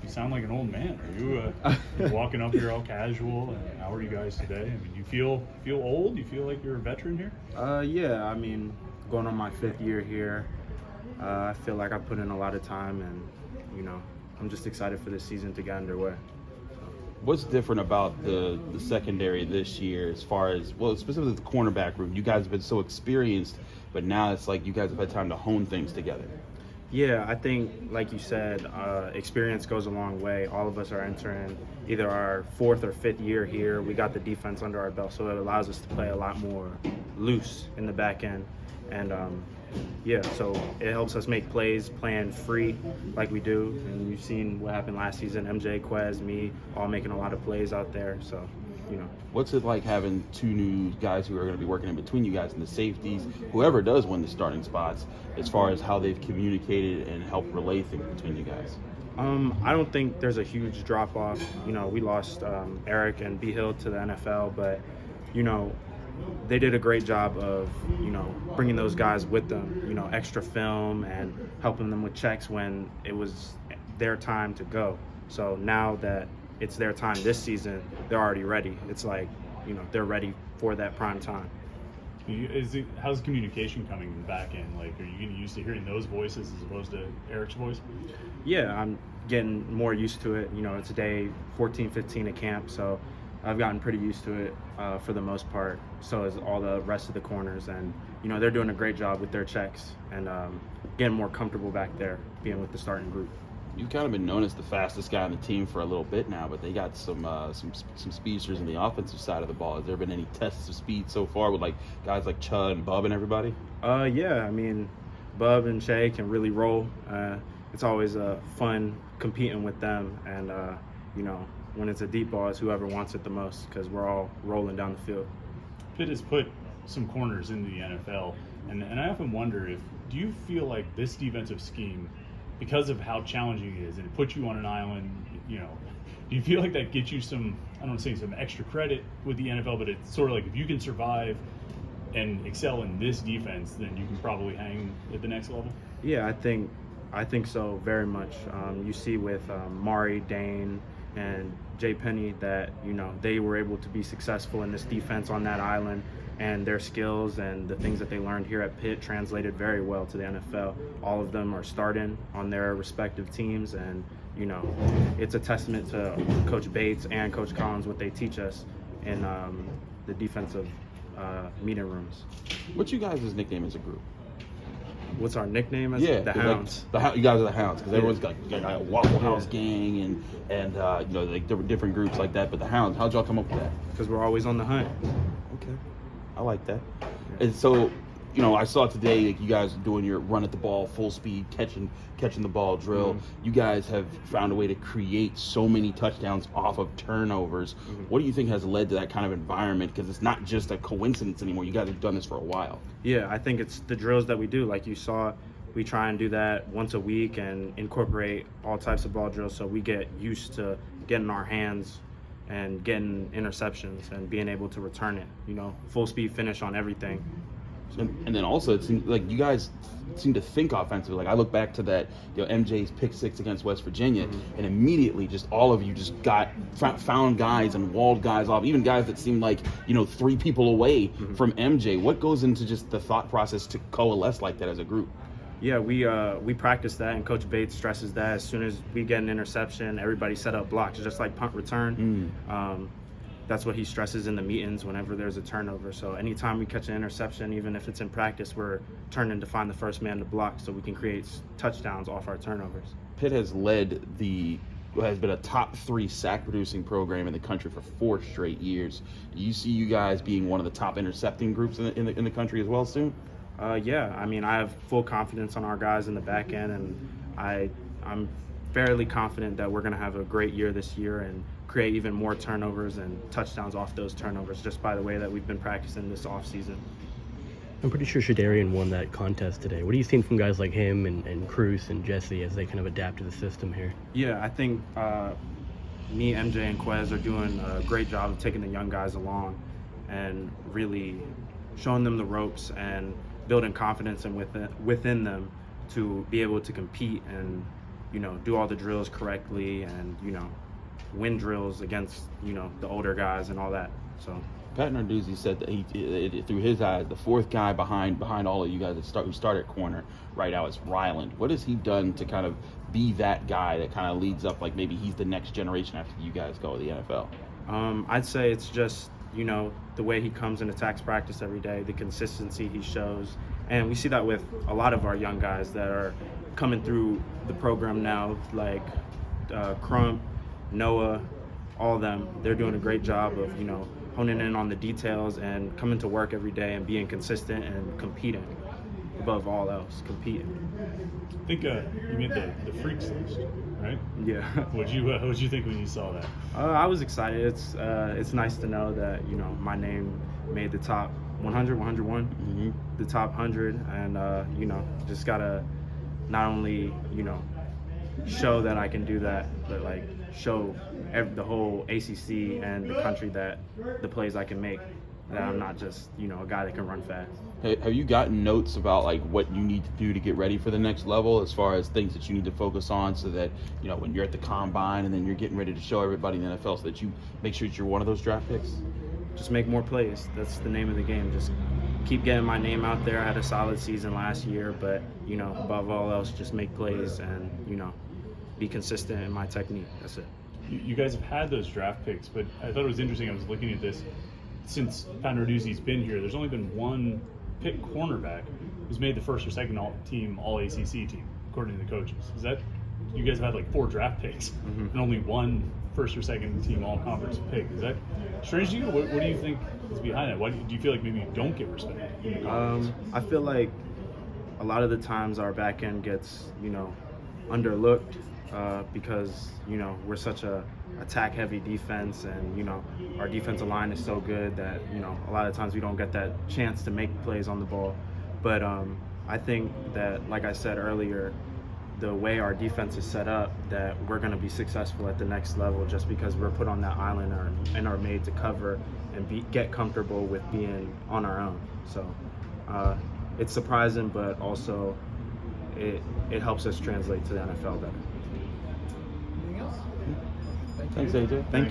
You sound like an old man. Are you walking up here all casual? And how are you guys today? I mean, you feel old? You feel like you're a veteran here? Yeah, I mean, going on my 5th year here, I feel like I put in a lot of time, and I'm just excited for this season to get underway. What's different about the secondary this year as far as, well, specifically the cornerback room? You guys have been so experienced, but now it's like you guys have had time to hone things together. Yeah, I think, like you said, experience goes a long way. All of us are entering either our 4th or 5th year here. We got the defense under our belt, so it allows us to play a lot more loose in the back end. And so it helps us make plays playing free like we do. And you've seen what happened last season. MJ, Quez, me, all making a lot of plays out there. So, What's it like having two new guys who are going to be working in between you guys and the safeties, whoever does win the starting spots, as far as how they've communicated and helped relay things between you guys? I don't think there's a huge drop-off. We lost Eric and B. Hill to the NFL, but, they did a great job of, bringing those guys with them, extra film and helping them with checks when it was their time to go. So now that it's their time this season, they're already ready. It's like, they're ready for that prime time. How's communication coming in the back end? Like, are you getting used to hearing those voices as opposed to Eric's voice? Yeah, I'm getting more used to it. It's day 14, 15 at camp, so I've gotten pretty used to it for the most part. So is all the rest of the corners, and they're doing a great job with their checks and getting more comfortable back there, being with the starting group. You've kind of been known as the fastest guy on the team for a little bit now, but they got some speedsters in the offensive side of the ball. Has there been any tests of speed so far with guys like Chud and Bub and everybody? Yeah, I mean, Bub and Shay can really roll. It's always fun competing with them, and when it's a deep ball, it's whoever wants it the most, because we're all rolling down the field. Pitt has put some corners into the NFL, and I often wonder do you feel like this defensive scheme, because of how challenging it is, and it puts you on an island, do you feel like that gets you some, I don't want to say some extra credit with the NFL, but it's sort of like if you can survive and excel in this defense, then you can probably hang at the next level? Yeah, I think so, very much. You see with Mari, Dane, and Jay Penny that, they were able to be successful in this defense on that island, and their skills and the things that they learned here at Pitt translated very well to the NFL. All of them are starting on their respective teams, and it's a testament to Coach Bates and Coach Collins what they teach us in the defensive meeting rooms. What's you guys' nickname as a group? What's our nickname? The Hounds. You guys are the Hounds, because everyone's got a Waffle House gang and different groups like that. But the Hounds, how'd y'all come up with that? Because we're always on the hunt. Okay, I like that. And so, I saw today you guys doing your run at the ball, full speed, catching the ball drill. Mm-hmm. You guys have found a way to create so many touchdowns off of turnovers. Mm-hmm. What do you think has led to that kind of environment? Because it's not just a coincidence anymore. You guys have done this for a while. Yeah, I think it's the drills that we do. Like you saw, we try and do that once a week and incorporate all types of ball drills, so we get used to getting our hands and getting interceptions and being able to return it, full speed finish on everything. And then also, it seems like you guys seem to think offensively. Like, I look back to that, MJ's pick 6 against West Virginia, mm-hmm. and immediately just all of you just found guys and walled guys off, even guys that seemed like, 3 people away mm-hmm. from MJ. What goes into just the thought process to coalesce like that as a group? Yeah, we practice that, and Coach Bates stresses that as soon as we get an interception, everybody set up blocks, just like punt return. Mm. That's what he stresses in the meetings whenever there's a turnover. So anytime we catch an interception, even if it's in practice, we're turning to find the first man to block so we can create touchdowns off our turnovers. Pitt has been a top 3 sack producing program in the country for 4 straight years. Do you see you guys being one of the top intercepting groups in the country as well soon? Yeah, I mean, I have full confidence on our guys in the back end, and I'm fairly confident that we're going to have a great year this year and create even more turnovers and touchdowns off those turnovers just by the way that we've been practicing this offseason. I'm pretty sure Shadarian won that contest today. What are you seeing from guys like him and Cruz and Jesse as they kind of adapt to the system here? Yeah, I think me, MJ, and Quez are doing a great job of taking the young guys along and really showing them the ropes and building confidence within them to be able to compete and do all the drills correctly and, win drills against, the older guys and all that. So Pat Narduzzi said that through his eyes, the fourth guy behind all of you guys who start at corner right now is Ryland. What has he done to kind of be that guy that kind of leads up, like maybe he's the next generation after you guys go to the NFL? I'd say it's just, the way he comes and attacks practice every day, the consistency he shows. And we see that with a lot of our young guys that are coming through the program now, like Crump, Noah, all of them. They're doing a great job of, honing in on the details and coming to work every day and being consistent and competing. Above all else, competing. I think you made the freaks list, right? Yeah. What'd you think when you saw that? I was excited. It's nice to know that my name made the top 100, 101, the top 100, and just gotta not only show that I can do that, but like show the whole ACC and the country that the plays I can make. That I'm not just a guy that can run fast. Have you gotten notes about like what you need to do to get ready for the next level, as far as things that you need to focus on, so that when you're at the combine and then you're getting ready to show everybody in the NFL, so that you make sure that you're one of those draft picks? Just make more plays. That's the name of the game. Just keep getting my name out there. I had a solid season last year, but above all else, just make plays and be consistent in my technique. That's it. You guys have had those draft picks, but I thought it was interesting. I was looking at this. Since Pat Narduzzi's been here, there's only been one Pitt cornerback who's made the first or second team All ACC team, according to the coaches. Is that you guys have had like 4 draft picks and only one first or second team All Conference pick? Is that strange to you? What do you think is behind that? Why do you feel like maybe you don't get respect in the conference? I feel like a lot of the times our back end gets underlooked because we're such a attack heavy defense, and our defensive line is so good that a lot of times we don't get that chance to make plays on the ball. But I think that, like I said earlier, the way our defense is set up, that we're going to be successful at the next level just because we're put on that island and are made to cover and get comfortable with being on our own. So it's surprising, but also it helps us translate to the NFL better. Thanks, AJ. Thank you.